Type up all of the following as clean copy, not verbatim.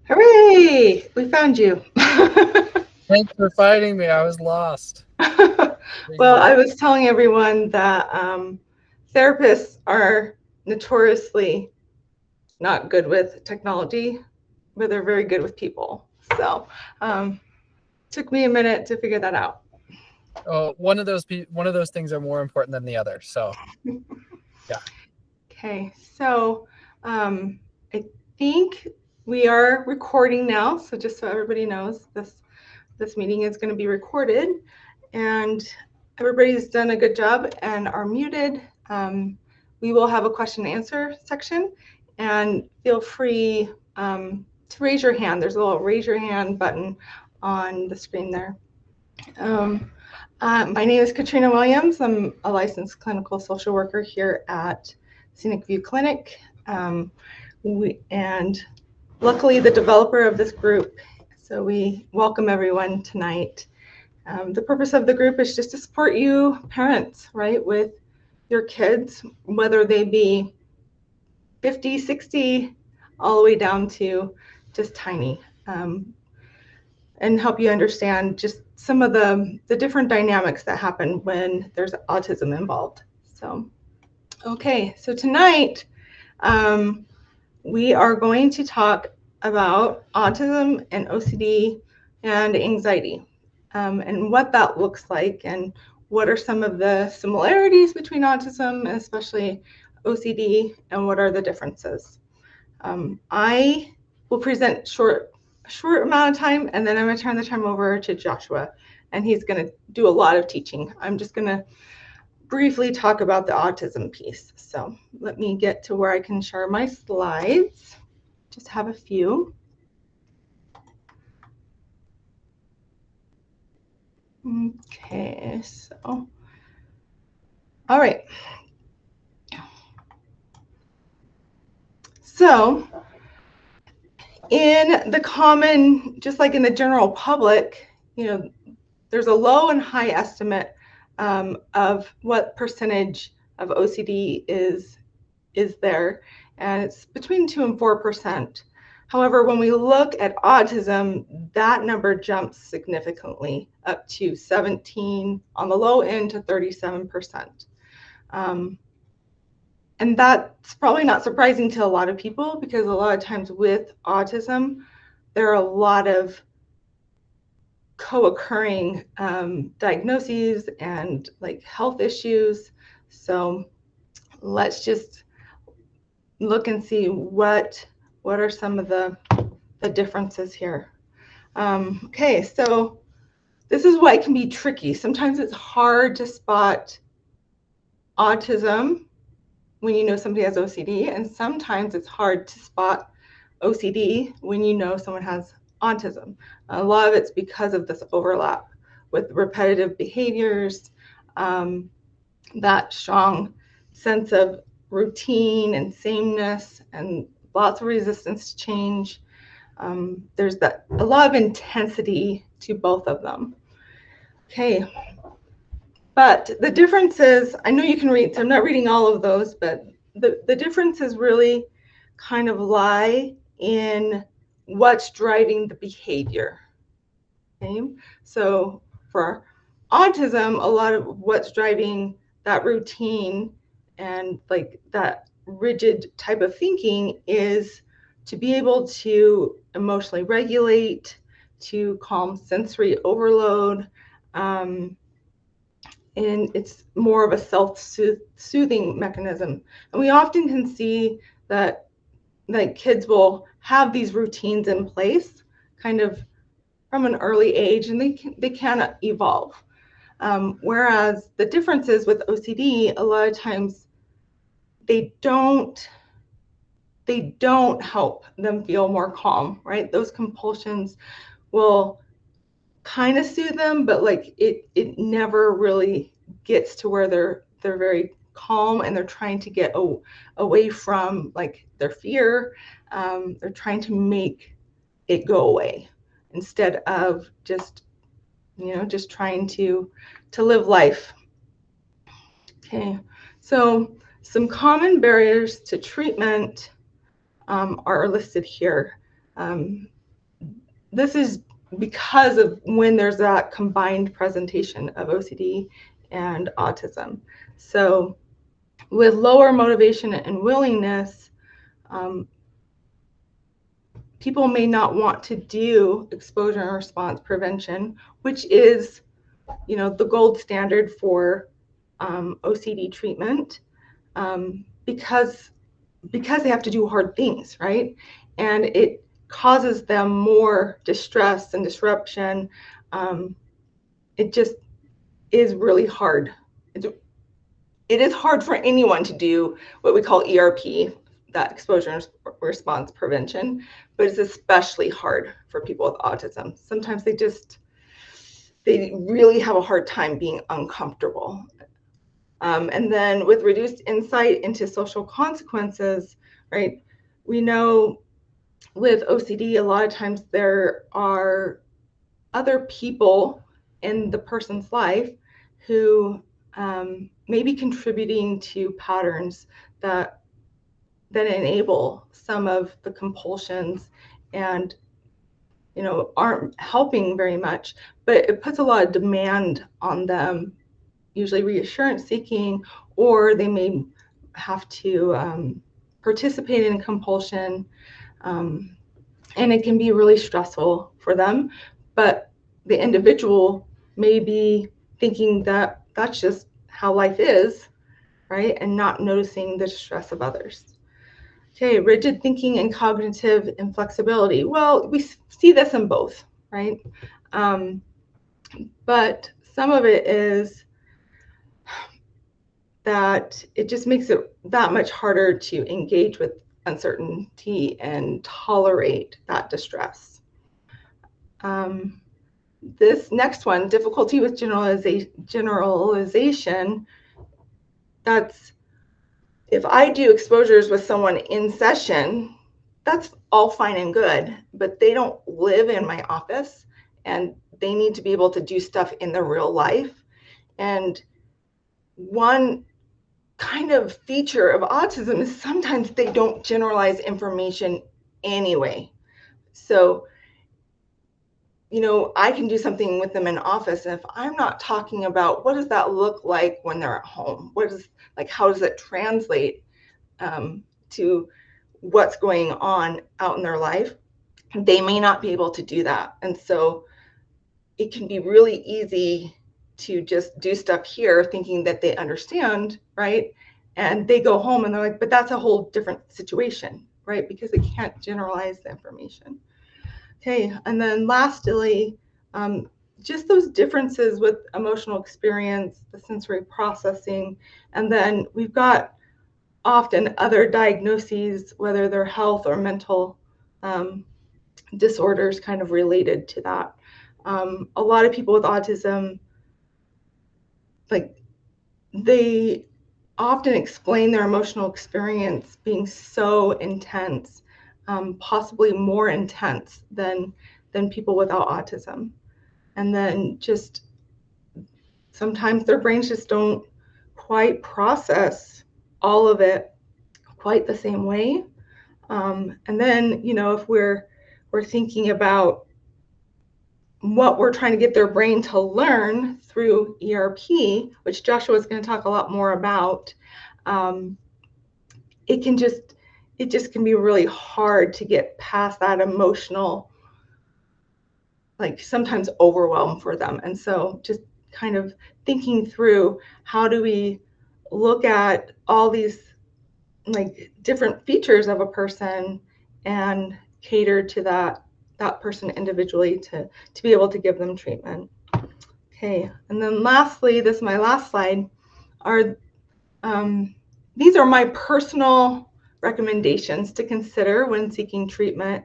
Hooray! We found you. Thanks for finding me. I was lost. Well, Crazy. I was telling everyone that therapists are notoriously not good with technology, but they're very good with people. So, took me a minute to figure that out. Oh, one of those things are more important than the other. So yeah. Okay, so I think we are recording now. So just so everybody knows, this meeting is going to be recorded, and everybody's done a good job and are muted. We will have a question and answer section, and feel free to raise your hand. There's a little raise your hand button on the screen there. Um, my name is Katrina Williams. I'm a licensed clinical social worker here at Scenic View Clinic. And luckily the developer of this group, so we welcome everyone tonight. The purpose of the group is just to support you parents, right, with your kids, whether they be 50, 60, all the way down to just tiny. And help you understand just some of the different dynamics that happen when there's autism involved. So, okay, so tonight we are going to talk about autism and OCD and anxiety, and what that looks like, and what are some of the similarities between autism and especially OCD, and what are the differences. I will present a short amount of time, and then I'm going to turn the time over to Joshua, and he's going to do a lot of teaching. I'm just going to briefly talk about the autism piece. So let me get to where I can share my slides. Just have a few. Okay, so, all right. So in the common, just like in the general public, there's a low and high estimate of what percentage of OCD is there, and it's between 2 and 4%. However, when we look at autism, that number jumps significantly up to 17 on the low end to 37%. And that's probably not surprising to a lot of people, because a lot of times with autism, there are a lot of co-occurring diagnoses and like health issues. So let's just look and see what are some of the differences here. Okay, so this is why it can be tricky. Sometimes it's hard to spot autism when you know somebody has OCD, and sometimes it's hard to spot OCD when you know someone has autism. A lot of it's because of this overlap with repetitive behaviors, that strong sense of routine and sameness, and lots of resistance to change. There's a lot of intensity to both of them. Okay, but the differences, I know you can read, so I'm not reading all of those, but the differences really kind of lie in what's driving the behavior. Okay, so for autism, a lot of what's driving that routine and like that rigid type of thinking is to be able to emotionally regulate, to calm sensory overload, and it's more of a self-soothing mechanism. And we often can see that kids will have these routines in place kind of from an early age, and they can evolve. Whereas the differences with OCD, a lot of times they don't help them feel more calm, right? Those compulsions will kind of soothe them, but like it never really gets to where they're very calm, and they're trying to get away from like their fear. They're trying to make it go away instead of just just trying to live life. Okay, so some common barriers to treatment are listed here. this is because of when there's that combined presentation of OCD and autism. So with lower motivation and willingness, people may not want to do exposure and response prevention, which is, the gold standard for OCD treatment, because they have to do hard things, right? And it causes them more distress and disruption. It just is really hard. It is hard for anyone to do what we call ERP, that exposure and response prevention, but it's especially hard for people with autism. Sometimes they really have a hard time being uncomfortable. And then with reduced insight into social consequences, right, we know with OCD, a lot of times there are other people in the person's life who may be contributing to patterns that enable some of the compulsions and aren't helping very much, but it puts a lot of demand on them, usually reassurance seeking, or they may have to participate in compulsion, and it can be really stressful for them. But the individual may be thinking that that's just how life is, right, and not noticing the stress of others. Okay, rigid thinking and cognitive inflexibility. Well, we see this in both, right? But some of it is that it just makes it that much harder to engage with uncertainty and tolerate that distress. This next one, difficulty with generalization, that's if I do exposures with someone in session, that's all fine and good, but they don't live in my office and they need to be able to do stuff in their real life. And one kind of feature of autism is sometimes they don't generalize information anyway. So, I can do something with them in office, and if I'm not talking about what does that look like when they're at home, how does it translate to what's going on out in their life, they may not be able to do that. And so it can be really easy to just do stuff here thinking that they understand, right? And they go home and they're like, but that's a whole different situation, right? Because they can't generalize the information. Okay, and then lastly, just those differences with emotional experience, the sensory processing, and then we've got often other diagnoses, whether they're health or mental disorders kind of related to that. A lot of people with autism, they often explain their emotional experience being so intense, possibly more intense than people without autism. And then just sometimes their brains just don't quite process all of it quite the same way. And then, if we're thinking about what we're trying to get their brain to learn through ERP, which Joshua is going to talk a lot more about, it just can be really hard to get past that emotional, sometimes overwhelm for them. And so just kind of thinking through, how do we look at all these different features of a person and cater to that person individually to be able to give them treatment. Okay, and then lastly, this is my last slide, are these are my personal recommendations to consider when seeking treatment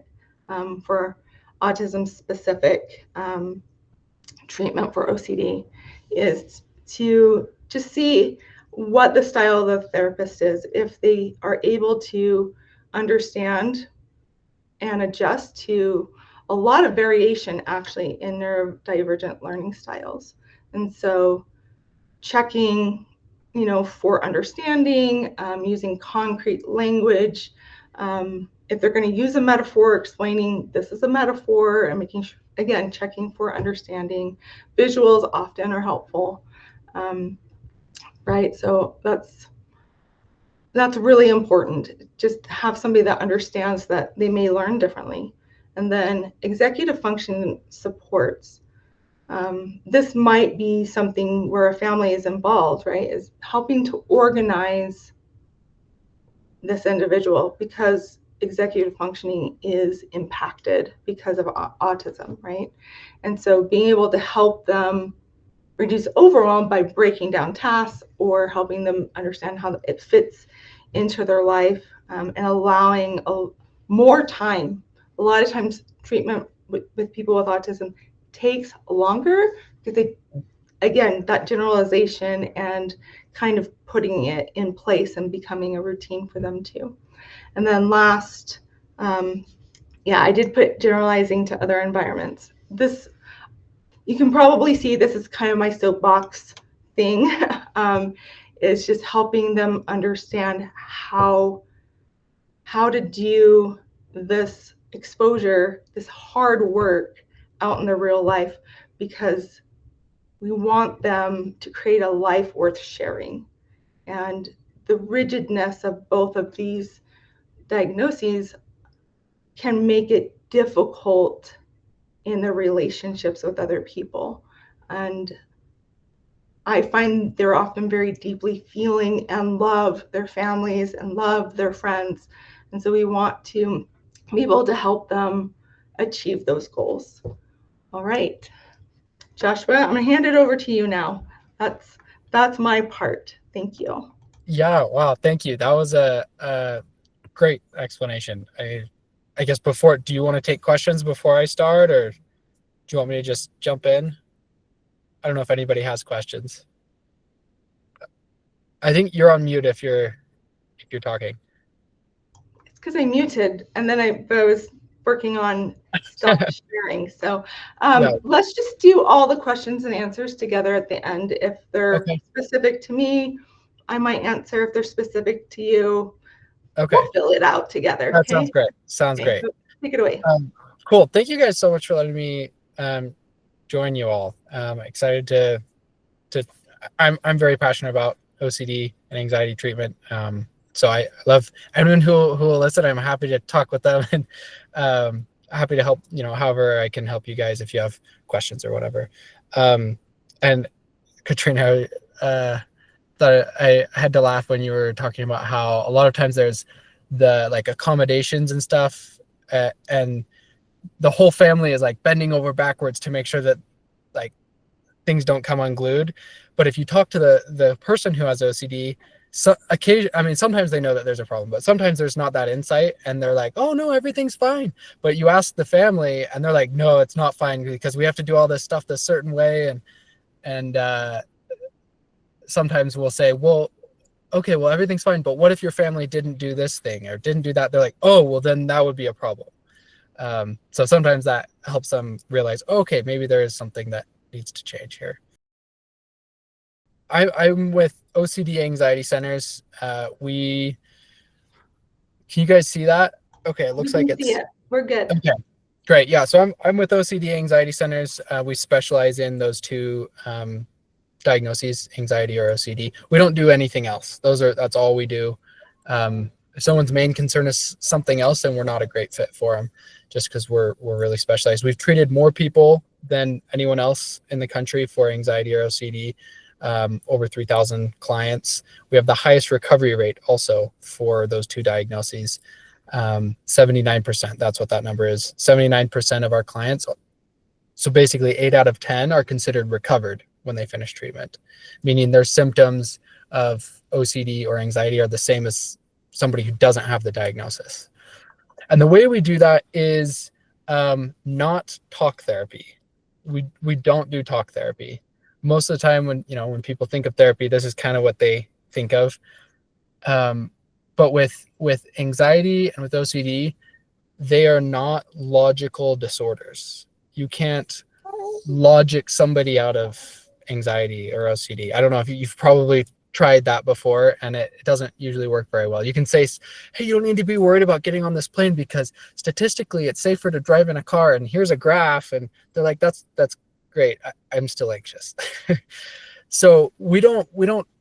for autism-specific treatment for OCD, is to just see what the style of the therapist is, if they are able to understand and adjust to a lot of variation actually in neurodivergent learning styles. And so checking, for understanding, using concrete language, If they're going to use a metaphor, explaining this is a metaphor and making sure, again, checking for understanding. Visuals often are helpful, right? So that's really important. Just have somebody that understands that they may learn differently. And then executive function supports. This might be something where a family is involved, right? Is helping to organize this individual because executive functioning is impacted because of autism, right? And so being able to help them reduce overwhelm by breaking down tasks or helping them understand how it fits into their life, and allowing more time. A lot of times treatment with people with autism takes longer because they, again, that generalization and kind of putting it in place and becoming a routine for them too. And then last, I did put generalizing to other environments. This, you can probably see this is kind of my soapbox thing. It's just helping them understand how to do this exposure, this hard work out in the real life, because we want them to create a life worth sharing. And the rigidness of both of these diagnoses can make it difficult in their relationships with other people. And I find they're often very deeply feeling and love their families and love their friends. And so we want to be able to help them achieve those goals. All right, Joshua, I'm gonna hand it over to you now. That's my part. Thank you. Yeah, wow, thank you. That was a great explanation. I guess before, do you want to take questions before I start, or do you want me to just jump in? I don't know if anybody has questions. I think you're on mute if you're talking. It's because I muted and then I was working on stop sharing. So Yeah. let's just do all the questions and answers together at the end. If they're specific to me, I might answer. If they're specific to you, we'll fill it out together. That sounds great. Sounds great. So take it away. Cool. Thank you guys so much for letting me join you all. Excited to I'm very passionate about OCD and anxiety treatment. So I love anyone who will listen. I'm happy to talk with them, and happy to help, however I can help you guys if you have questions or whatever. And Katrina, thought I had to laugh when you were talking about how a lot of times there's the like accommodations and stuff, and the whole family is like bending over backwards to make sure that like things don't come unglued. But if you talk to the person who has OCD, sometimes they know that there's a problem, but sometimes there's not that insight, and they're like, oh no, everything's fine. But you ask the family and they're like, no, it's not fine because we have to do all this stuff this certain way. And sometimes we'll say, well, okay, well, everything's fine, but what if your family didn't do this thing or didn't do that? They're like, oh, well, then that would be a problem. So sometimes that helps them realize, okay, maybe there is something that needs to change here. I'm with OCD Anxiety Centers. Can you guys see that? Okay, it looks like it's. We're good. Okay, great. Yeah, so I'm with OCD Anxiety Centers. We specialize in those two diagnoses, anxiety or OCD. We don't do anything else. That's all we do. If someone's main concern is something else, then we're not a great fit for them, just because we're really specialized. We've treated more people than anyone else in the country for anxiety or OCD. Over 3,000 clients. We have the highest recovery rate also for those two diagnoses. 79%, that's what that number is. 79% of our clients, so basically 8 out of 10 are considered recovered when they finish treatment, meaning their symptoms of OCD or anxiety are the same as somebody who doesn't have the diagnosis. And the way we do that is not talk therapy. We don't do talk therapy. Most of the time when people think of therapy, this is kind of what they think of. But with anxiety and with OCD, they are not logical disorders. You can't logic somebody out of anxiety or OCD. I don't know if you've probably tried that before, and it doesn't usually work very well. You can say, hey, you don't need to be worried about getting on this plane because statistically it's safer to drive in a car, and here's a graph, and they're like, that's great. I'm still anxious. So we don't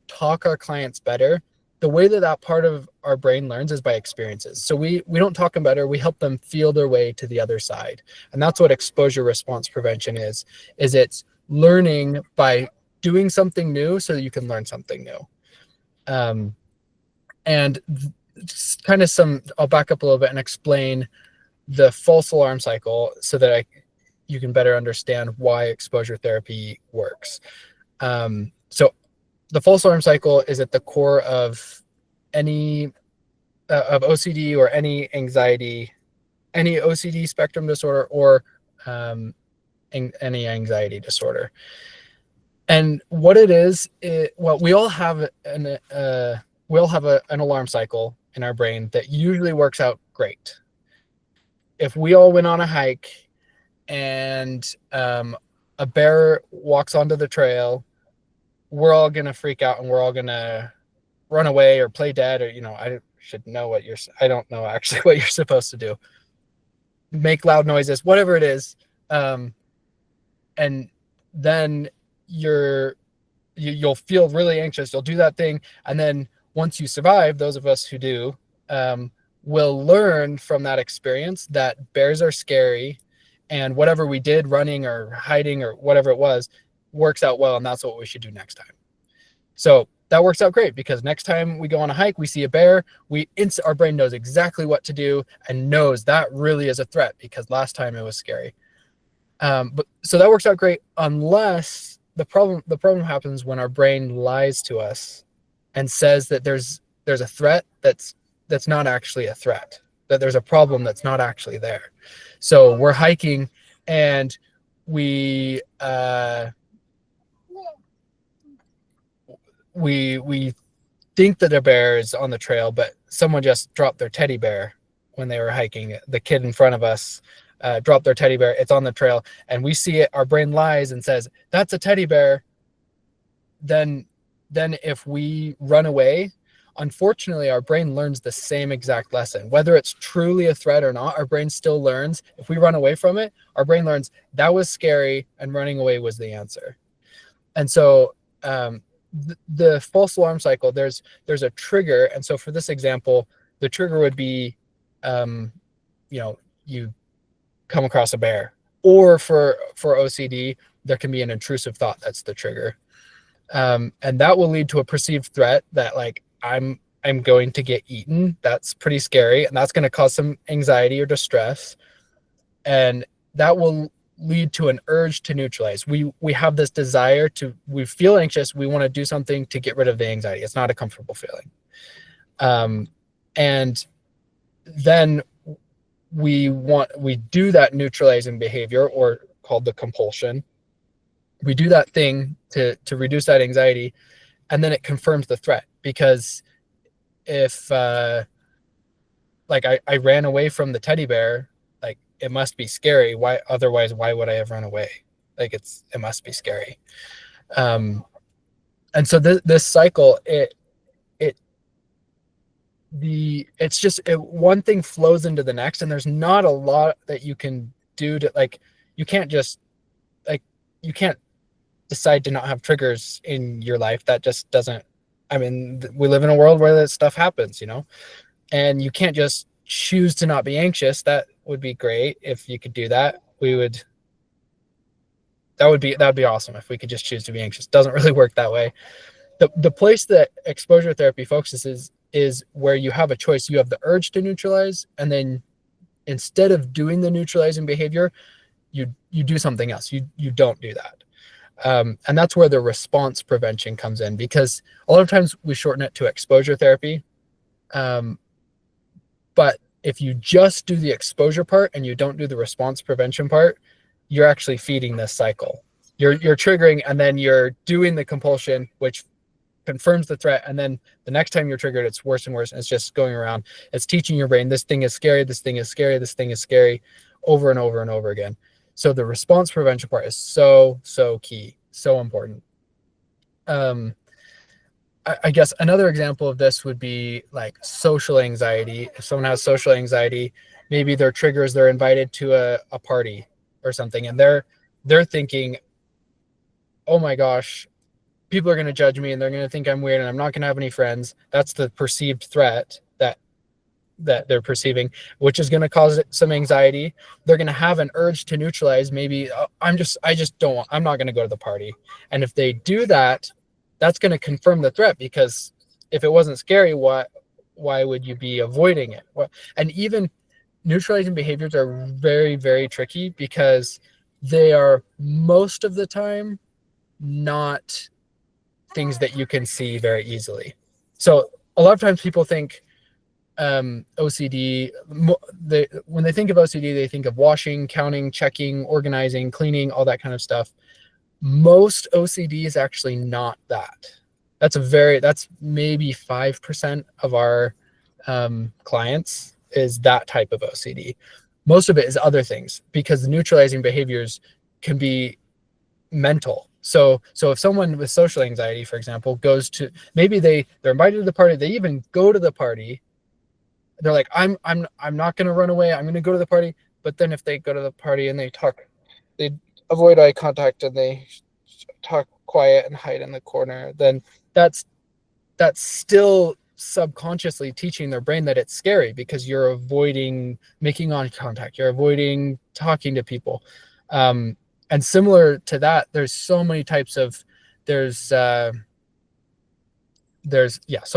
talk our clients better. The way that part of our brain learns is by experiences. So we don't talk them better, we help them feel their way to the other side. And that's what exposure response prevention is it's learning by doing something new so that you can learn something new. And kind of I'll back up a little bit and explain the false alarm cycle so that you can better understand why exposure therapy works. So the false alarm cycle is at the core of any of OCD or any anxiety, any OCD spectrum disorder, or any anxiety disorder. And what it is, well, we all have an alarm cycle in our brain that usually works out great. If we all went on a hike and a bear walks onto the trail, we're all gonna freak out and we're all gonna run away or play dead, or I should know I don't know actually what you're supposed to do. Make loud noises, whatever it is, and then you'll feel really anxious. You'll do that thing, and then once you survive, those of us who do, will learn from that experience that bears are scary, and whatever we did, running or hiding or whatever it was, works out well, and that's what we should do next time. So that works out great because next time we go on a hike, we see a bear, our brain knows exactly what to do and knows that really is a threat because last time it was scary. But so that works out great, unless the problem happens when our brain lies to us and says that there's a threat that's not actually a threat, that there's a problem that's not actually there. So we're hiking and we think that a bear is on the trail, but someone just dropped their teddy bear when they were hiking. The kid in front of us dropped their teddy bear. It's on the trail, and we see it. Our brain lies and says, that's a teddy bear. Then if we run away, unfortunately, our brain learns the same exact lesson. Whether it's truly a threat or not, our brain still learns. If we run away from it, our brain learns that was scary and running away was the answer. And so the false alarm cycle, there's a trigger. And so for this example, the trigger would be, you come across a bear, or for OCD, there can be an intrusive thought that's the trigger. And that will lead to a perceived threat that like, I'm going to get eaten. That's pretty scary. And that's going to cause some anxiety or distress. And that will lead to an urge to neutralize. We have this desire we feel anxious. We want to do something to get rid of the anxiety. It's not a comfortable feeling. And then we do that neutralizing behavior, or called the compulsion. We do that thing to reduce that anxiety, and then it confirms the threat. Because if like I ran away from the teddy bear, like it must be scary. Why would I have run away? Like it must be scary. And so this cycle, one thing flows into the next, and there's not a lot that you can do to, like, you can't decide to not have triggers in your life. That just doesn't, we live in a world where that stuff happens, and you can't just choose to not be anxious. That would be great if you could do that. That would be awesome if we could just choose to be anxious. It doesn't really work that way. The place that exposure therapy focuses is where you have a choice. You have the urge to neutralize, and then instead of doing the neutralizing behavior, you do something else. You don't do that. And that's where the response prevention comes in, because a lot of times we shorten it to exposure therapy. But if you just do the exposure part and you don't do the response prevention part, you're actually feeding this cycle. You're triggering, and then you're doing the compulsion, which confirms the threat. And then the next time you're triggered, it's worse and worse. And it's just going around. It's teaching your brain, this thing is scary, this thing is scary, this thing is scary, over and over and over again. So the response prevention part is so key, so important. I guess another example of this would be like social anxiety. If someone has social anxiety, maybe their triggers, they're invited to a party or something, and they're thinking, oh my gosh, people are going to judge me and they're going to think I'm weird and I'm not going to have any friends. That's the perceived threat that they're perceiving, which is going to cause some anxiety. They're going to have an urge to neutralize. Maybe I just don't want, I'm not going to go to the party. And if they do that, that's going to confirm the threat, because if it wasn't scary, why would you be avoiding it? And even neutralizing behaviors are very, very tricky, because they are most of the time not things that you can see very easily. So a lot of times people think OCD, when they think of OCD, they think of washing, counting, checking, organizing, cleaning, all that kind of stuff. Most OCD is actually not that. That's maybe 5% of our clients is that type of OCD. Most of it is other things, because the neutralizing behaviors can be mental. So if someone with social anxiety, for example, goes to, maybe they're invited to the party, they even go to the party, they're like, I'm not going to run away, I'm going to go to the party. But then if they go to the party and they avoid eye contact and they talk quiet and hide in the corner, then that's still subconsciously teaching their brain that it's scary, because you're avoiding making eye contact, you're avoiding talking to people. And similar to that, there's so many types of so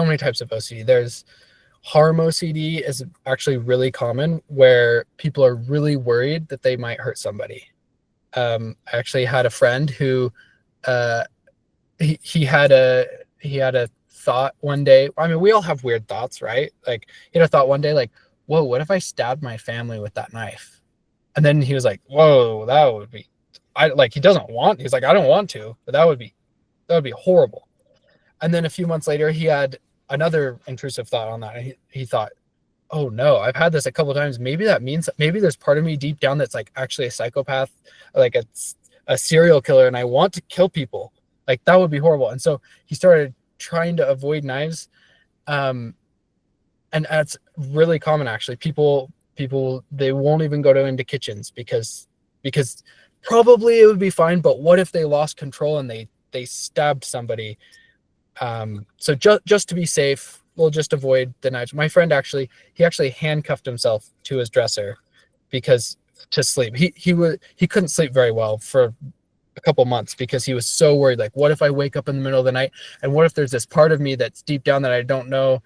many types of OCD. There's harm OCD is actually really common, where people are really worried that they might hurt somebody. I actually had a friend who he had a thought one day. I mean, we all have weird thoughts, right? Like, he had a thought one day, like, whoa, what if I stabbed my family with that knife? And then he was like, whoa, that would be, he's like, I don't want to, but that would be horrible. And then a few months later, he had another intrusive thought on that. And he thought, oh no, I've had this a couple of times. Maybe that means, maybe there's part of me deep down that's like actually a psychopath, like a serial killer, and I want to kill people. Like, that would be horrible. And so he started trying to avoid knives. And that's really common, actually. People, they won't even go into kitchens, because probably it would be fine, but what if they lost control and they stabbed somebody? So just to be safe, we'll just avoid the knives. My friend actually handcuffed himself to his dresser because to sleep. He couldn't sleep very well for a couple months, because he was so worried, like, what if I wake up in the middle of the night, and what if there's this part of me that's deep down that I don't know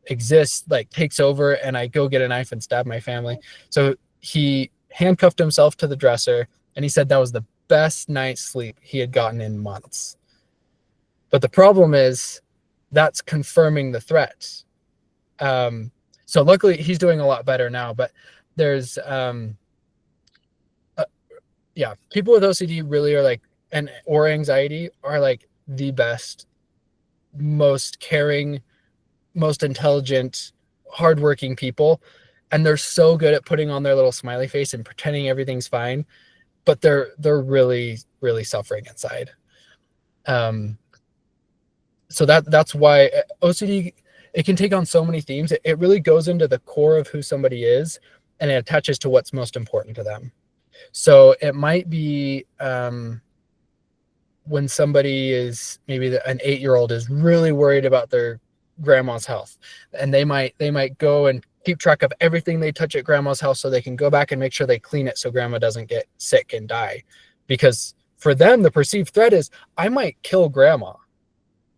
exists, like, takes over, and I go get a knife and stab my family. So he handcuffed himself to the dresser, and he said that was the best night's sleep he had gotten in months. But the problem is, that's confirming the threat. So luckily he's doing a lot better now, but there's people with OCD really are like, or anxiety are like the best, most caring, most intelligent, hardworking people. And they're so good at putting on their little smiley face and pretending everything's fine, but they're really, really suffering inside. So that's why OCD, it can take on so many themes. It really goes into the core of who somebody is, and it attaches to what's most important to them. So it might be when somebody is, maybe an 8-year-old is really worried about their grandma's health, and they might go and keep track of everything they touch at grandma's house, so they can go back and make sure they clean it so grandma doesn't get sick and die. Because for them, the perceived threat is, I might kill grandma.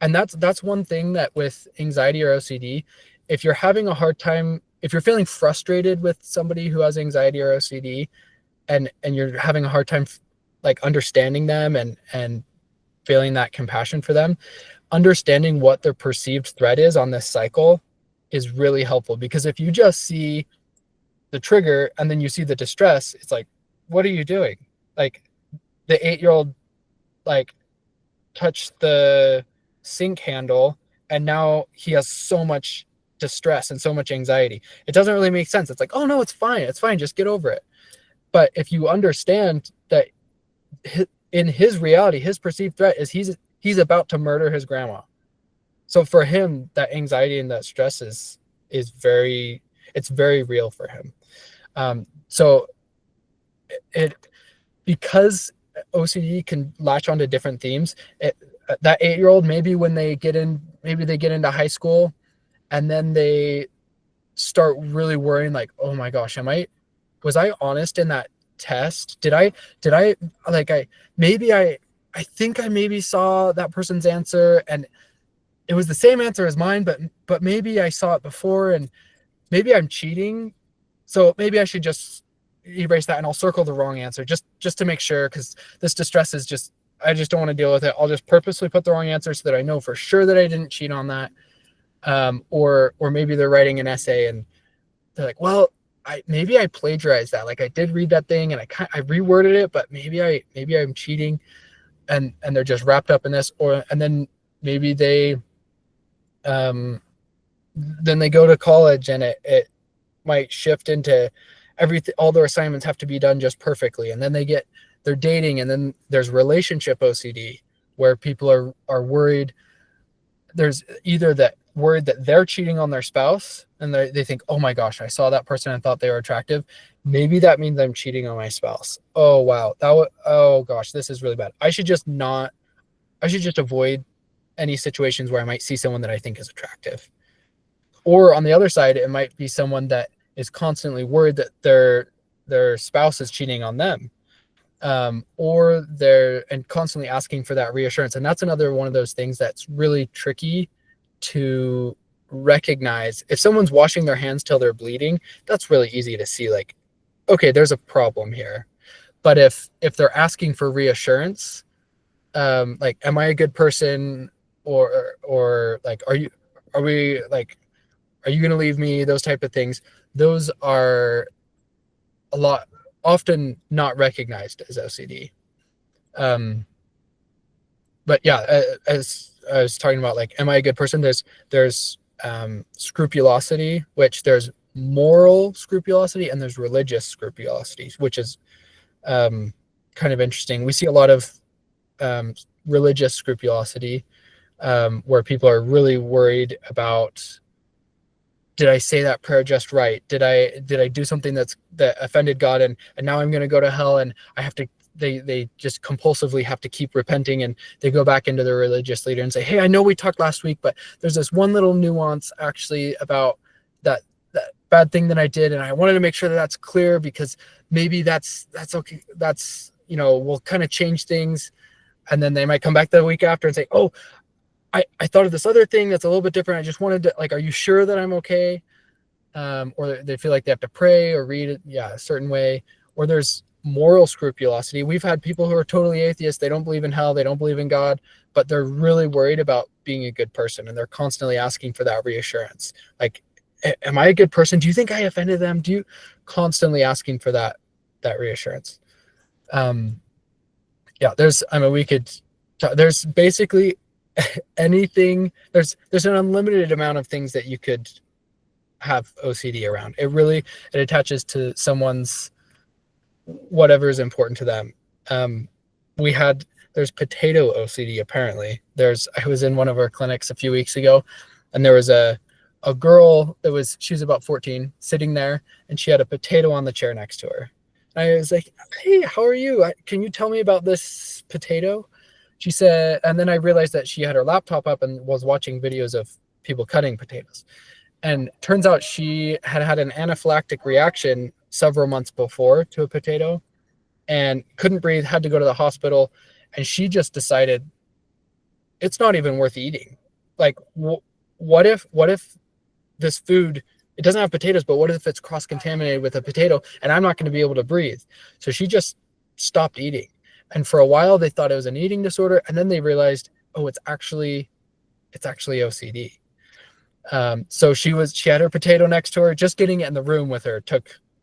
And that's one thing that with anxiety or OCD, if you're having a hard time, if you're feeling frustrated with somebody who has anxiety or OCD, and you're having a hard time like understanding them and feeling that compassion for them, understanding what their perceived threat is on this cycle is really helpful. Because if you just see the trigger and then you see the distress, it's like, what are you doing? Like, the 8-year-old like touched the sink handle, and now he has so much distress and so much anxiety. It doesn't really make sense. It's like, oh no, it's fine, just get over it. But if you understand that in his reality, his perceived threat is he's about to murder his grandma, So for him, that anxiety and that stress is very, it's very real for him. So it, because OCD can latch onto different themes, that 8-year-old, maybe when they get in, maybe they get into high school, and then they start really worrying, like, oh my gosh, was I honest in that test? Did I like, I think I maybe saw that person's answer and it was the same answer as mine, but maybe I saw it before and maybe I'm cheating. So maybe I should just erase that and I'll circle the wrong answer just to make sure, because this distress is just, I just don't want to deal with it. I'll just purposely put the wrong answer so that I know for sure that I didn't cheat on that. Or maybe they're writing an essay and they're like, well, maybe I plagiarized that. Like I did read that thing and I reworded it, but maybe I'm cheating, and they're just wrapped up in this. And then maybe then they go to college and it might shift into everything. All their assignments have to be done just perfectly, and then they're dating, and then there's relationship OCD where people are worried. There's either that worried that they're cheating on their spouse and they think, oh my gosh, I saw that person and thought they were attractive, maybe that means I'm cheating on my spouse. Oh wow, oh gosh, this is really bad. I should just avoid any situations where I might see someone that I think is attractive. Or on the other side, it might be someone that is constantly worried that their spouse is cheating on them, or they're and constantly asking for that reassurance. And that's another one of those things that's really tricky to recognize. If someone's washing their hands till they're bleeding, that's really easy to see, like, okay, there's a problem here. But if they're asking for reassurance, like, am I a good person, or like, are you going to leave me, those type of things, those are often not recognized as OCD. But yeah, as I was talking about, like, am I a good person? There's scrupulosity, which there's moral scrupulosity and there's religious scrupulosity, which is kind of interesting. We see a lot of religious scrupulosity, where people are really worried about, did I say that prayer just right? Did I do something that offended God, and now I'm going to go to hell, and I have to, they just compulsively have to keep repenting, and they go back into their religious leader and say, hey, I know we talked last week, but there's this one little nuance actually about that bad thing that I did, and I wanted to make sure that that's clear, because maybe that's okay, that's, we'll kind of change things. And then they might come back the week after and say, oh, I thought of this other thing that's a little bit different. I just wanted to, like, are you sure that I'm okay? Or they feel like they have to pray or read it, a certain way. Or there's moral scrupulosity. We've had people who are totally atheists. They don't believe in hell. They don't believe in God, but they're really worried about being a good person. And they're constantly asking for that reassurance. Like, am I a good person? Do you think I offended them? Do you constantly asking for that reassurance? There's basically anything. There's an unlimited amount of things that you could have OCD around. It attaches to someone's whatever is important to them. There's potato OCD, apparently. I was in one of our clinics a few weeks ago, and there was a girl she was about 14, sitting there, and she had a potato on the chair next to her. And I was like, hey, how are you? Can you tell me about this potato? She said, and then I realized that she had her laptop up and was watching videos of people cutting potatoes. And turns out she had an anaphylactic reaction several months before to a potato and couldn't breathe, had to go to the hospital. And she just decided it's not even worth eating. Like, what if this food, it doesn't have potatoes, but what if it's cross-contaminated with a potato and I'm not going to be able to breathe? So she just stopped eating. And for a while they thought it was an eating disorder, and then they realized, oh, it's actually OCD. So she had her potato next to her. Just getting it in the room with her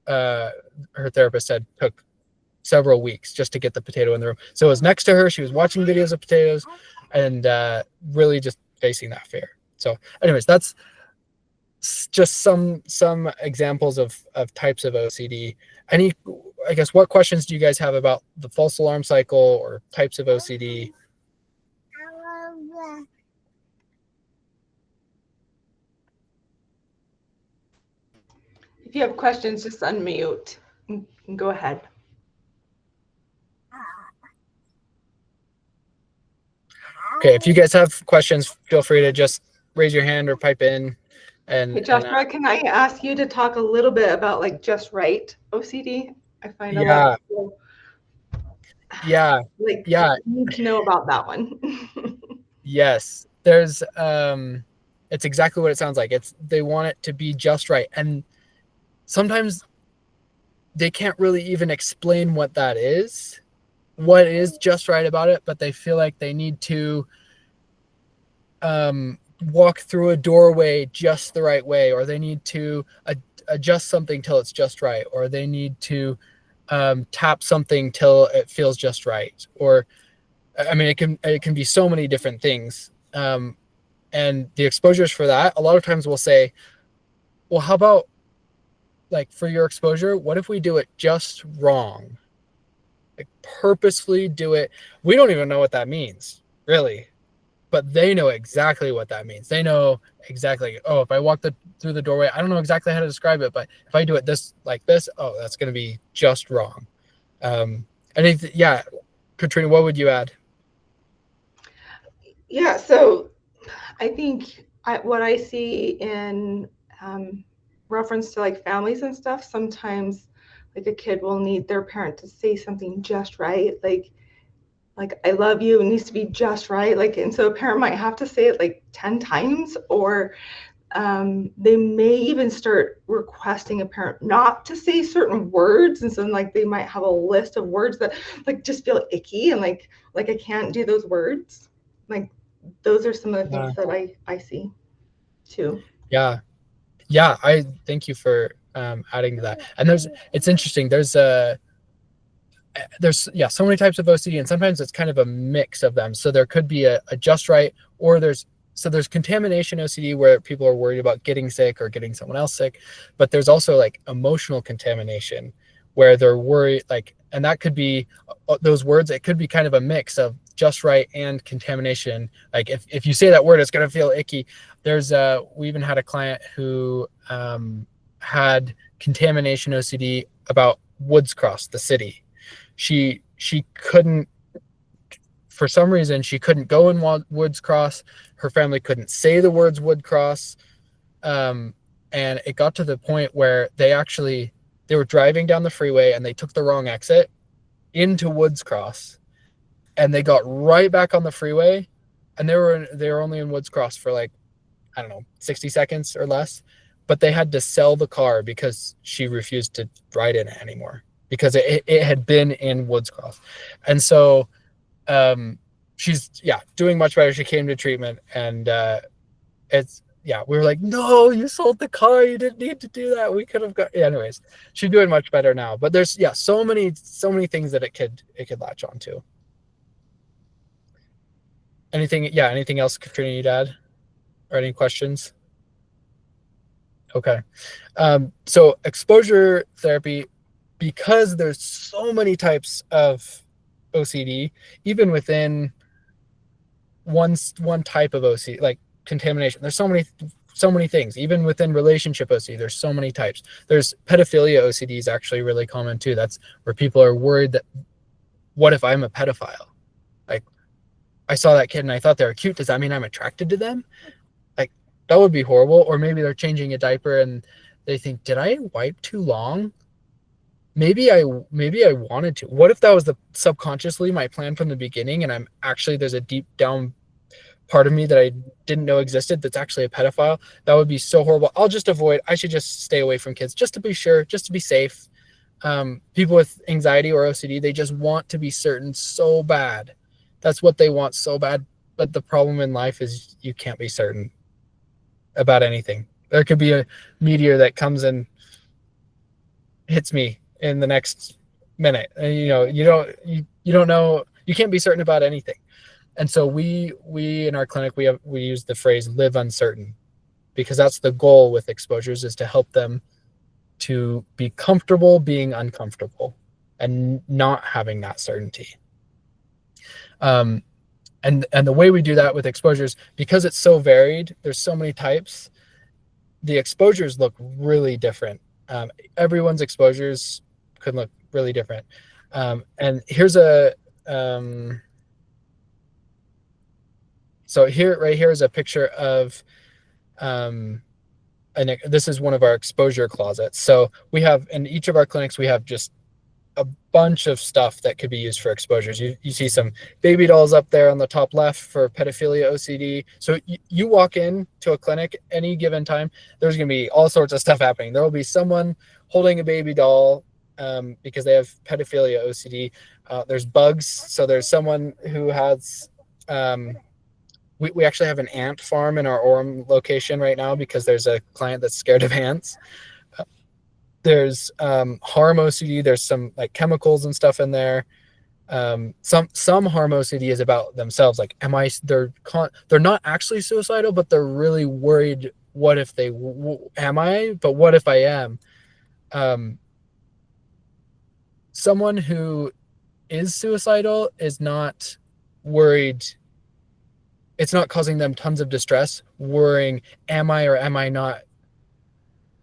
her therapist said took several weeks just to get the potato in the room. So it was next to her. She was watching videos of potatoes and really just facing that fear. So anyways, that's just some examples of types of OCD. I guess, what questions do you guys have about the false alarm cycle or types of OCD? If you have questions, just unmute and go ahead. Okay, if you guys have questions, feel free to just raise your hand or pipe in. Hey, And Joshua, can I ask you to talk a little bit about like just right OCD? I find a lot of yeah, people yeah, like yeah, need to know about that one. yes. There's it's exactly what it sounds like. It's they want it to be just right. And sometimes they can't really even explain what is just right about it, but they feel like they need to walk through a doorway just the right way, or they need to adjust something till it's just right, or they need to tap something till it feels just right. Or I mean, it can be so many different things. And the exposures for that, a lot of times we'll say, well, how about like for your exposure, what if we do it just wrong? Like purposefully do it. We don't even know what that means, really, but they know exactly what that means. They know exactly, oh, if I walk through the doorway, I don't know exactly how to describe it, but if I do it this like this, oh, that's going to be just wrong. And yeah, Katrina, what would you add? Yeah, so I think what I see in reference to like families and stuff, sometimes like a kid will need their parent to say something just right, like I love you, it needs to be just right, like, and so a parent might have to say it like 10 times, or they may even start requesting a parent not to say certain words, and so like they might have a list of words that like just feel icky and like I can't do those words. Like those are some of the Yeah, things that I see too. yeah, yeah. I thank you for adding to that. And it's interesting. There's yeah, so many types of OCD, and sometimes it's kind of a mix of them. So there could be a just right, or there's contamination OCD where people are worried about getting sick or getting someone else sick, but there's also like emotional contamination where they're worried, like, and that could be those words. It could be kind of a mix of just right and contamination. Like if you say that word, it's gonna feel icky. We even had a client who had contamination OCD about Woods Cross, the city. She couldn't, for some reason she couldn't go in Woods Cross. Her family couldn't say the words Wood Cross. And it got to the point where they were driving down the freeway and they took the wrong exit into Woods Cross, and they got right back on the freeway, and they were only in Woods Cross for like, I don't know, 60 seconds or less, but they had to sell the car because she refused to ride in it anymore because it had been in Woods Cross. And so she's doing much better. She came to treatment, and we were like, no, you sold the car, you didn't need to do that, we could have got, anyways, she's doing much better now. But there's so many things that it could latch on to. Anything else, Katrina, you'd add, or any questions? Okay. So exposure therapy, because there's so many types of OCD, even within one type of OCD, like contamination, there's so many things. Even within relationship OCD, there's so many types. There's pedophilia OCD is actually really common too. That's where people are worried that, what if I'm a pedophile? Like, I saw that kid and I thought they were cute. Does that mean I'm attracted to them? Like, that would be horrible. Or maybe they're changing a diaper and they think, did I wipe too long? Maybe I wanted to. What if that was the subconsciously my plan from the beginning, and there's a deep down part of me that I didn't know existed that's actually a pedophile? That would be so horrible. I should just stay away from kids just to be sure, just to be safe. People with anxiety or OCD, they just want to be certain so bad. That's what they want so bad. But the problem in life is you can't be certain about anything. There could be a meteor that comes and hits me in the next minute, and you don't know, you can't be certain about anything. And so we in our clinic, we use the phrase live uncertain, because that's the goal with exposures, is to help them to be comfortable being uncomfortable and not having that certainty. And the way we do that with exposures, because it's so varied, there's so many types, the exposures look really different Everyone's exposures could look really different. And here's a so here right here is a picture of and this is one of our exposure closets. So we have in each of our clinics, we have just a bunch of stuff that could be used for exposures. You see some baby dolls up there on the top left for pedophilia OCD. So you walk in to a clinic any given time, there's going to be all sorts of stuff happening. There will be someone holding a baby doll because they have pedophilia OCD. There's bugs. So there's someone who has we actually have an ant farm in our Orem location right now because there's a client that's scared of ants. There's harm OCD. There's some like chemicals and stuff in there. Some harm OCD is about themselves. Like, they're not actually suicidal, but they're really worried. What if they am I? But what if I am? Someone who is suicidal is not worried. It's not causing them tons of distress, worrying, am I or am I not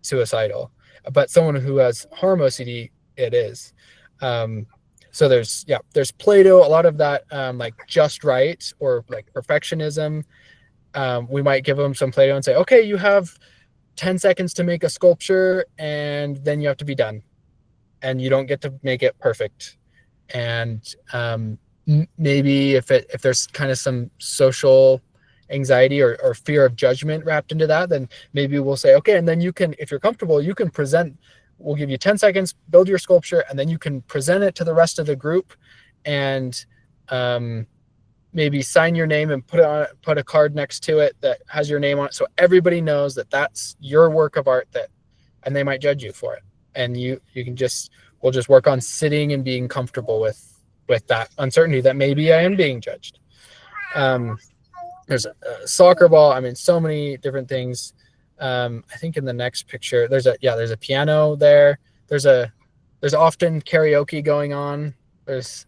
suicidal? But someone who has harm OCD, it is. So there's Play-Doh, a lot of that like just right or like perfectionism. We might give them some Play-Doh and say, okay, you have 10 seconds to make a sculpture and then you have to be done. And you don't get to make it perfect. And maybe if there's kind of some social anxiety or fear of judgment wrapped into that, then maybe we'll say, okay, and then you can, if you're comfortable, you can present. We'll give you 10 seconds, build your sculpture, and then you can present it to the rest of the group and maybe sign your name and put a card next to it that has your name on it, so everybody knows that that's your work of art, and they might judge you for it. And we'll just work on sitting and being comfortable with that uncertainty that maybe I am being judged. There's a soccer ball. I mean, so many different things. I think in the next picture, there's a piano there. There's often karaoke going on. There's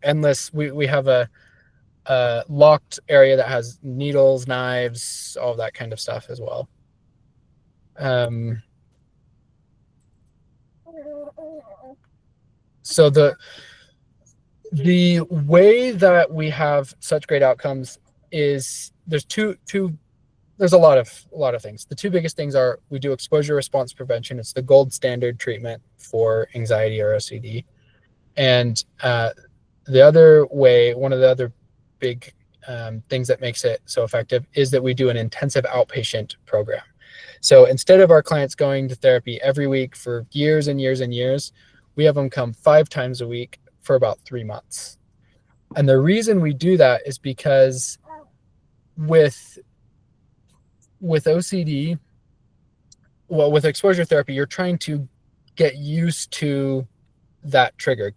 endless. We have a locked area that has needles, knives, all that kind of stuff as well. So the way that we have such great outcomes is there's there's a lot of things. The two biggest things are we do exposure response prevention. It's the gold standard treatment for anxiety or OCD. And the other way, one of the other big things that makes it so effective is that we do an intensive outpatient program. So instead of our clients going to therapy every week for years and years and years, we have them come 5 times a week for about 3 months. And the reason we do that is because with OCD, with exposure therapy, you're trying to get used to that trigger,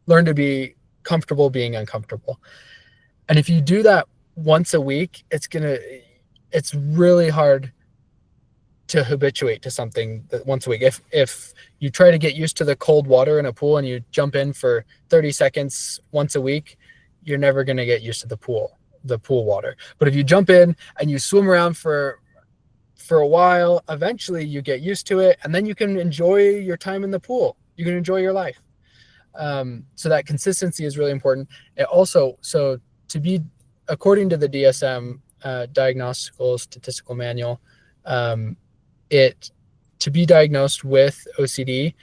learn to be comfortable being uncomfortable. And if you do that once a week, it's really hard to habituate to something that once a week. If you try to get used to the cold water in a pool and you jump in for 30 seconds once a week, you're never going to get used to the pool water. But if you jump in and you swim around for a while, eventually you get used to it, and then you can enjoy your time in the pool. You can enjoy your life. So that consistency is really important. It also, so to be, according to the DSM Diagnostical Statistical Manual, to be diagnosed with OCD,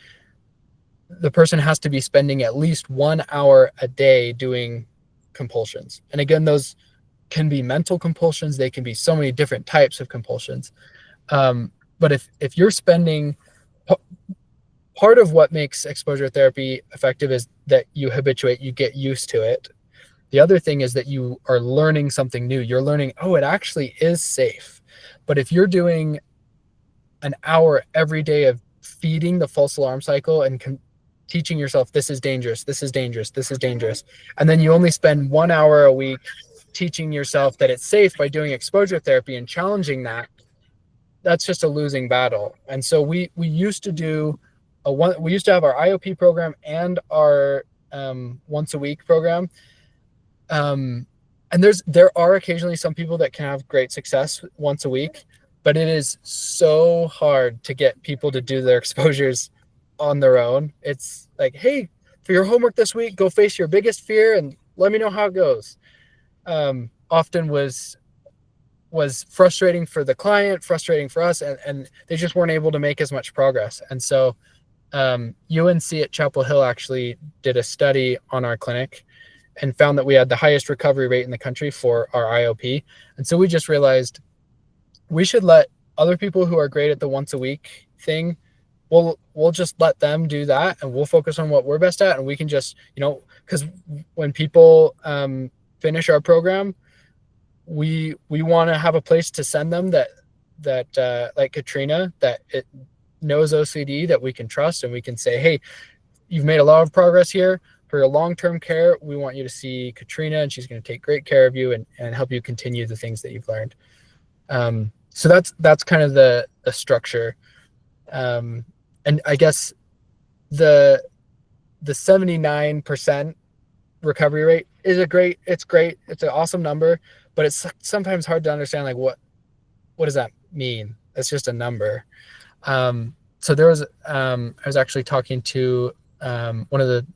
the person has to be spending at least 1 hour a day doing compulsions. And again, those can be mental compulsions. They can be so many different types of compulsions. But if you're spending, part of what makes exposure therapy effective is that you habituate, you get used to it. The other thing is that you are learning something new. You're learning, it actually is safe. But if you're doing an hour every day of feeding the false alarm cycle and teaching yourself, this is dangerous, this is dangerous, this is dangerous, and then you only spend 1 hour a week teaching yourself that it's safe by doing exposure therapy and challenging that's just a losing battle. And so we used to have our IOP program and our once a week program. And there are occasionally some people that can have great success once a week, but it is so hard to get people to do their exposures on their own. It's like, hey, for your homework this week, go face your biggest fear and let me know how it goes. Often was frustrating for the client, frustrating for us, and they just weren't able to make as much progress. And so UNC at Chapel Hill actually did a study on our clinic and found that we had the highest recovery rate in the country for our IOP. And so we just realized we should let other people who are great at the once a week thing, we'll just let them do that, and we'll focus on what we're best at. And we can just, because when people finish our program, we want to have a place to send them that like Katrina, that it knows OCD, that we can trust, and we can say, hey, you've made a lot of progress here. For your long-term care, we want you to see Katrina, and she's going to take great care of you and help you continue the things that you've learned. So that's kind of the structure. And I guess the 79% recovery rate is great. It's an awesome number, but it's sometimes hard to understand, like, what does that mean? It's just a number. So there was, I was actually talking to one of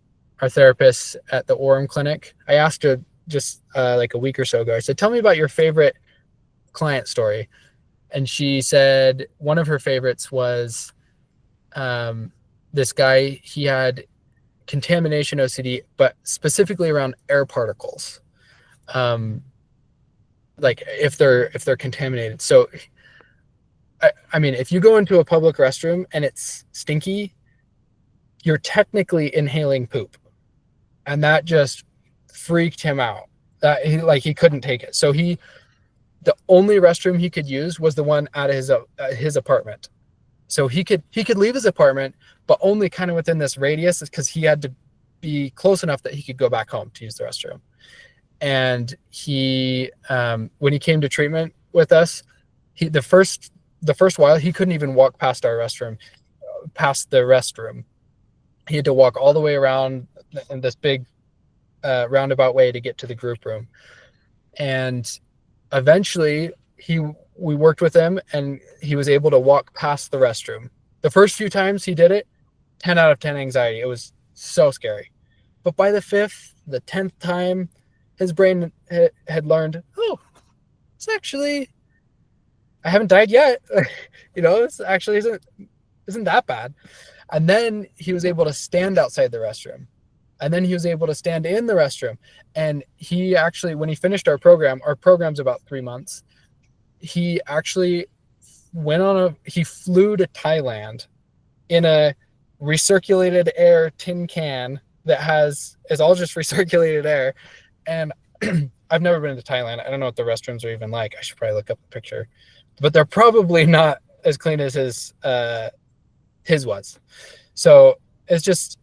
our therapists at the Orem clinic. I asked her just like a week or so ago, I said, tell me about your favorite client story. And she said one of her favorites was this guy, he had contamination OCD, but specifically around air particles. Like if they're contaminated. So I mean, if you go into a public restroom and it's stinky, you're technically inhaling poop. And that just freaked him out. That he couldn't take it. So the only restroom he could use was the one at his apartment. So he could leave his apartment, but only kind of within this radius, because he had to be close enough that he could go back home to use the restroom. And he, when he came to treatment with us, the first while, he couldn't even walk past the restroom. He had to walk all the way around in this big roundabout way to get to the group room. And eventually we worked with him, and he was able to walk past the restroom. The first few times he did it, 10 out of 10 anxiety. It was so scary. But by the 10th time, his brain had learned, oh, it's actually, I haven't died yet. This actually isn't that bad. And then he was able to stand outside the restroom. And then he was able to stand in the restroom. And he actually, when he finished our program's about 3 months, he actually he flew to Thailand in a recirculated air tin can that is all just recirculated air. And I've never been to Thailand. I don't know what the restrooms are even like. I should probably look up a picture, but they're probably not as clean as his was. So it's just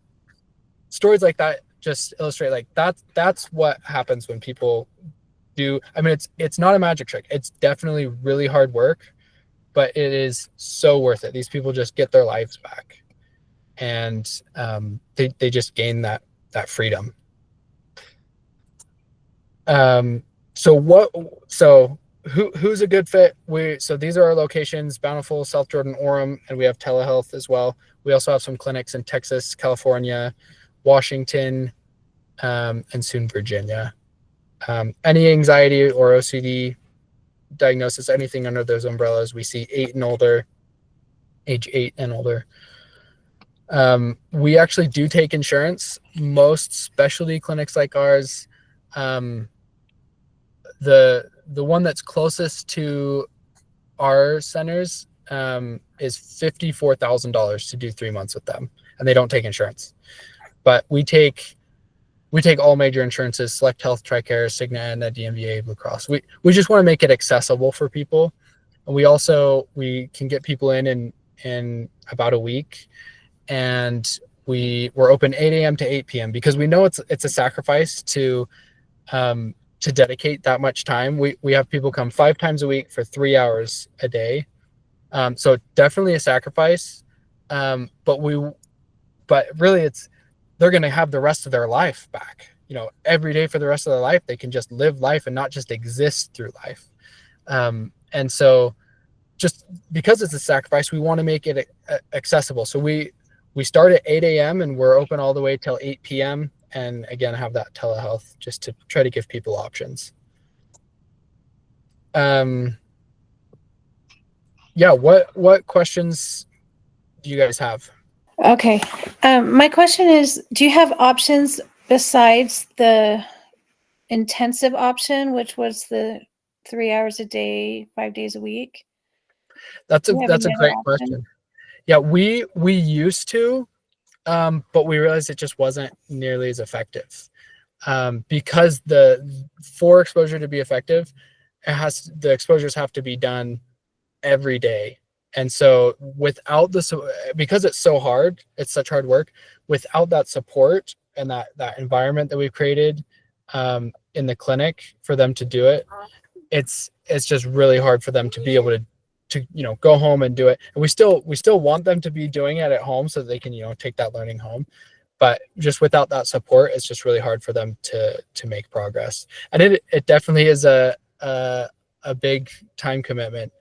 stories like that just illustrate, like, that's what happens when people do. I mean, it's not a magic trick. It's definitely really hard work, but it is so worth it. These people just get their lives back, and they just gain that freedom. So who's a good fit? So these are our locations: Bountiful, South Jordan, Orem, and we have telehealth as well. We also have some clinics in Texas, California, Washington, and soon Virginia. Any anxiety or OCD diagnosis, anything under those umbrellas, we see age 8 and older. We actually do take insurance. Most specialty clinics like ours, the one that's closest to our centers is $54,000 to do 3 months with them, and they don't take insurance. But we take all major insurances: Select Health, TRICARE, Cigna, Aetna, DMVA, Blue Cross. We just want to make it accessible for people. And we can get people in about a week, and we're open 8 a.m. to 8 p.m. because we know it's a sacrifice to dedicate that much time. We have people come 5 times a week for 3 hours a day. So definitely a sacrifice. But really they're going to have the rest of their life back. Every day for the rest of their life, they can just live life and not just exist through life. And so just because it's a sacrifice, we want to make it accessible. So we start at 8 a.m. and we're open all the way till 8 p.m. And again, have that telehealth just to try to give people options. Yeah, what questions do you guys have? Okay. My question is, do you have options besides the intensive option, which was the 3 hours a day, 5 days a week? That's a great question. Yeah, we used to, but we realized it just wasn't nearly as effective. Because for exposure to be effective, the exposures have to be done every day. And so without because it's so hard, it's such hard work, without that support and that environment that we've created in the clinic for them to do it, it's just really hard for them to be able to go home and do it. And we still want them to be doing it at home so that they can take that learning home, but just without that support, it's just really hard for them to make progress. And it definitely is a big time commitment.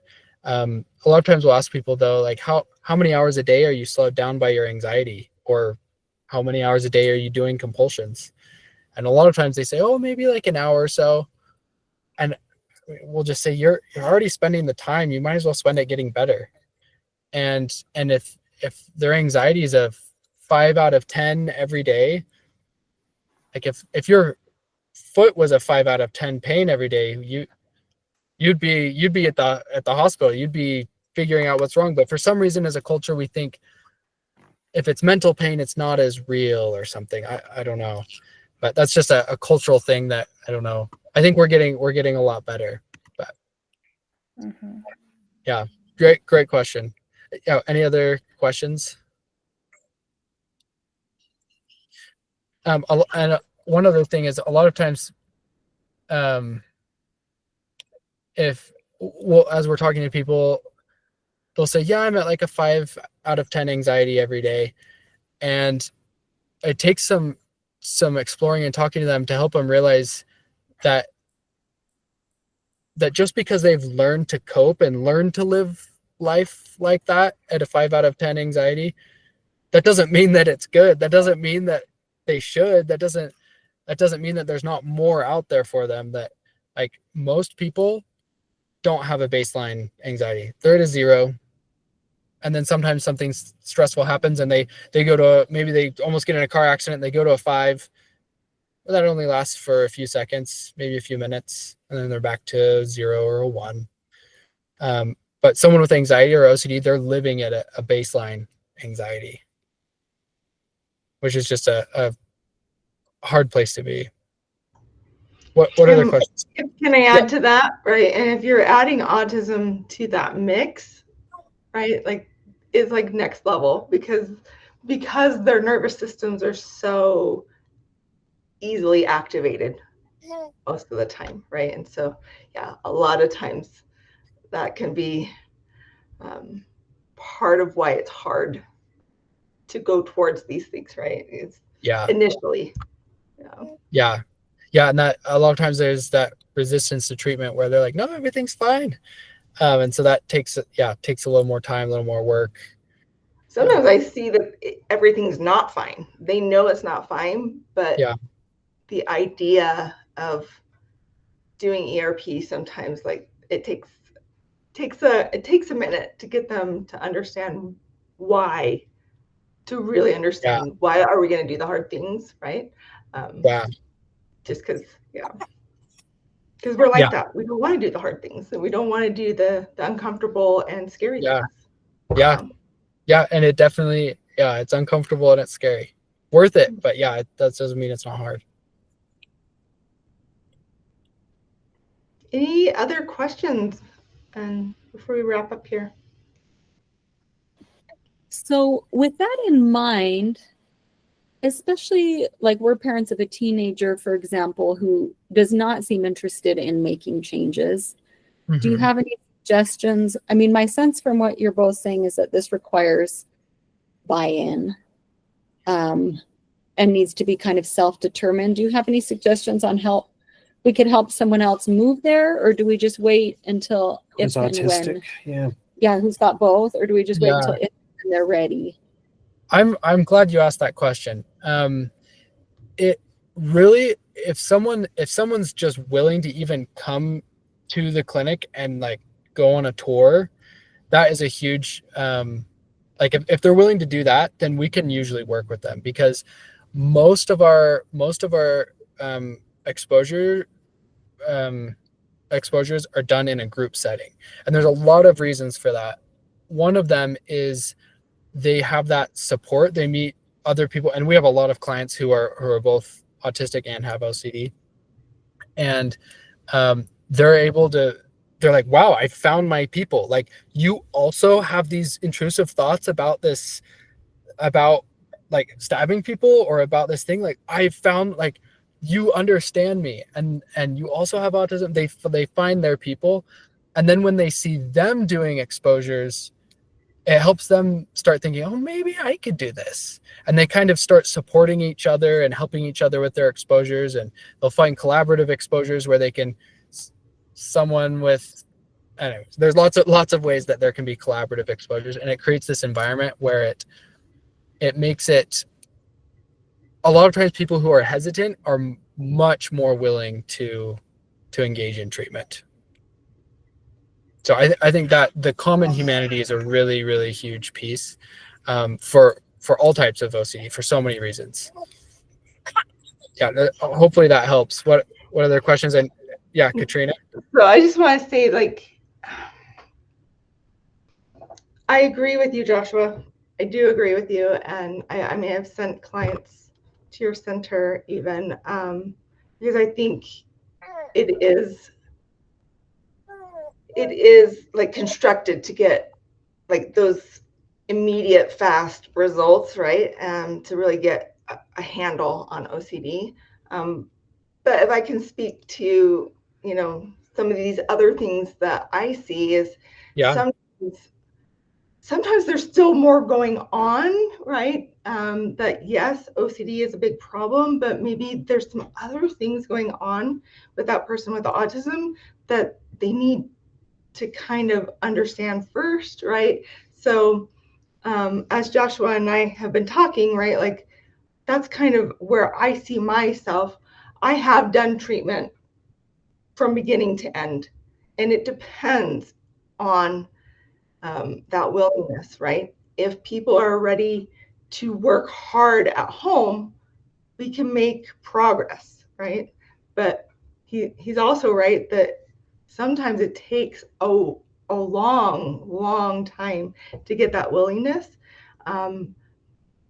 A lot of times we'll ask people though, like how many hours a day are you slowed down by your anxiety, or how many hours a day are you doing compulsions? And a lot of times they say, oh, maybe like an hour or so. And we'll just say, you're already spending the time, you might as well spend it getting better. And if their anxiety is a 5 out of 10 every day, like if your foot was a 5 out of 10 pain every day, you'd be at the hospital, you'd be figuring out what's wrong. But for some reason, as a culture, we think if it's mental pain, it's not as real or something. I don't know, but that's just a cultural thing that I don't know. I think we're getting a lot better. But yeah, great question. Yeah, any other questions? And one other thing is, a lot of times, as we're talking to people, they'll say, yeah, I'm at like a 5 out of 10 anxiety every day. And it takes some exploring and talking to them to help them realize that just because they've learned to cope and learned to live life like that at a 5 out of 10 anxiety, that doesn't mean that it's good. That doesn't mean that they should. That doesn't mean that there's not more out there for them. That, like, most people don't have a baseline anxiety. They're at a 0. And then sometimes something stressful happens and they go to maybe they almost get in a car accident. They go to a 5. Well, that only lasts for a few seconds, maybe a few minutes, and then they're back to 0 or a 1. But someone with anxiety or OCD, they're living at a baseline anxiety, which is just a hard place to be. What other questions? Can I add to that? Right. And if you're adding autism to that mix, right, like it's like next level, because their nervous systems are so easily activated most of the time, right? And so, yeah, a lot of times that can be part of why it's hard to go towards these things, right? It's initially. Yeah, and that a lot of times there's that resistance to treatment where they're like, no, everything's fine. And so that takes a little more time, a little more work. Sometimes I see that everything's not fine. They know it's not fine, but the idea of doing ERP sometimes, like, it takes a minute to get them to understand why, to really understand why are we going to do the hard things, right? Just because we're like that. We don't want to do the hard things, and we don't want to do the uncomfortable and scary things. And it definitely, it's uncomfortable and it's scary. Worth it, but that doesn't mean it's not hard. Any other questions? And before we wrap up here. So with that in mind, especially like we're parents of a teenager, for example, who does not seem interested in making changes. Mm-hmm. Do you have any suggestions? I mean, my sense from what you're both saying is that this requires buy-in and needs to be kind of self-determined. Do you have any suggestions on how we could help someone else move there, or do we just wait until if and when? Yeah, who's got both, or do we just wait Yeah. until they're ready? I'm glad you asked that question. It really, if someone's just willing to even come to the clinic and like go on a tour, that is a huge like if they're willing to do that, then we can usually work with them, because most of our exposure exposures are done in a group setting, and there's a lot of reasons for that. One of them is they have that support. They meet other people, and we have a lot of clients who are both autistic and have OCD, and they're like, wow, I found my people. Like, you also have these intrusive thoughts about this, about like stabbing people or about this thing. Like, I found, like, you understand me, and you also have autism. They find their people, and then when they see them doing exposures, it helps them start thinking, oh, maybe I could do this. And they kind of start supporting each other and helping each other with their exposures. And they'll find collaborative exposures where they can, someone with, anyways, there's lots of ways that there can be collaborative exposures, and it creates this environment where it makes it, a lot of times people who are hesitant are much more willing to engage in treatment. So I think that the common humanity is a really, really huge piece for all types of OCD for so many reasons. Yeah, hopefully that helps. What other questions? And yeah, Katrina. So I just want to say, like, I agree with you, Joshua. I do agree with you, and I mean, I've sent clients to your center even because I think it is like constructed to get like those immediate fast results, right? And to really get a handle on OCD. But if I can speak to, you know, some of these other things that I see is sometimes there's still more going on, right? That yes, OCD is a big problem, but maybe there's some other things going on with that person with autism that they need to kind of understand first, right? So as Joshua and I have been talking, right, like that's kind of where I see myself. I have done treatment from beginning to end, and it depends on that willingness, right? If people are ready to work hard at home, we can make progress, right? But he's also right that sometimes it takes a long time to get that willingness. But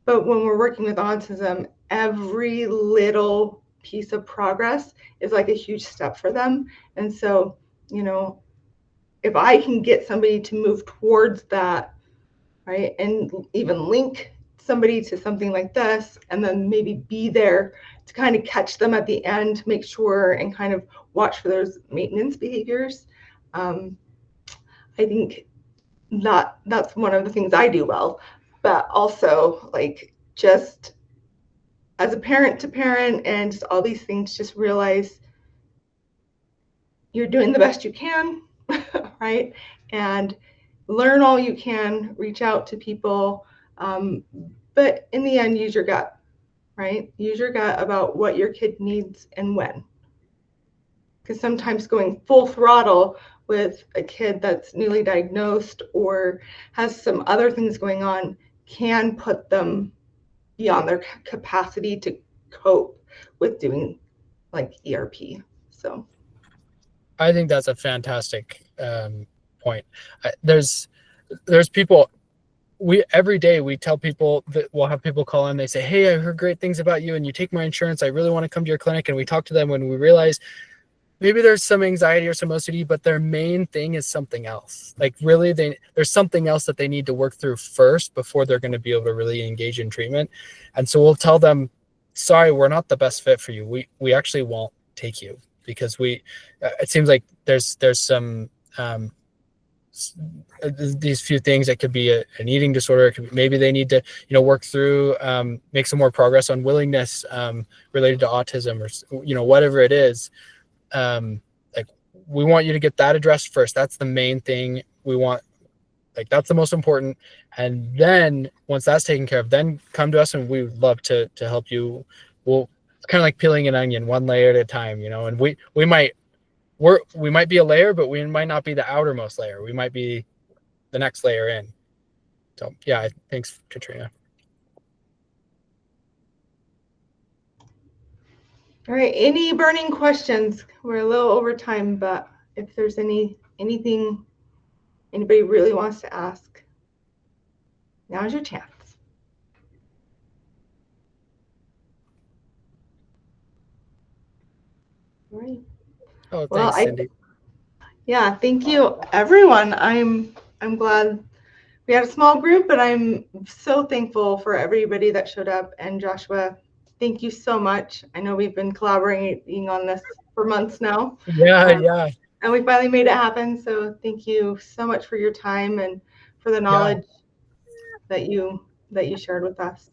when we're working with autism, every little piece of progress is like a huge step for them. And so, you know, if I can get somebody to move towards that, right, and even link somebody to something like this, and then maybe be there to kind of catch them at the end, make sure and kind of watch for those maintenance behaviors. I think that's one of the things I do well, but also like just as a parent to parent and just all these things, just realize you're doing the best you can, right? And learn all you can, reach out to people. But in the end, use your gut, right? Use your gut about what your kid needs and when. Because sometimes going full throttle with a kid that's newly diagnosed or has some other things going on can put them beyond their capacity to cope with doing like ERP. So I think that's a fantastic point. There's people, every day we tell people that we'll have people call in, they say, hey, I heard great things about you and you take my insurance, I really want to come to your clinic. And we talk to them when we realize maybe there's some anxiety or some OCD, but their main thing is something else. Like really there's something else that they need to work through first before they're going to be able to really engage in treatment. And so we'll tell them, sorry, we're not the best fit for you. We actually won't take you because it seems like there's some these few things. That could be an eating disorder. Maybe they need to, work through, make some more progress on willingness related to autism, or, whatever it is. Like we want you to get that addressed first. That's the main thing we want. Like that's the most important. And then once that's taken care of, then come to us and we would love to help you. Well, it's kind of like peeling an onion, one layer at a time, you know, and we might be a layer, but we might not be the outermost layer. We might be the next layer in. So yeah, thanks, Katrina. All right, any burning questions? We're a little over time, but if there's anything anybody really wants to ask, now's your chance. All right. Oh, Well, thanks, Cindy. Yeah, thank you, everyone. I'm glad we had a small group, but I'm so thankful for everybody that showed up. And Joshua, thank you so much. I know we've been collaborating on this for months now. Yeah. And we finally made it happen. So thank you so much for your time and for the knowledge that you shared with us.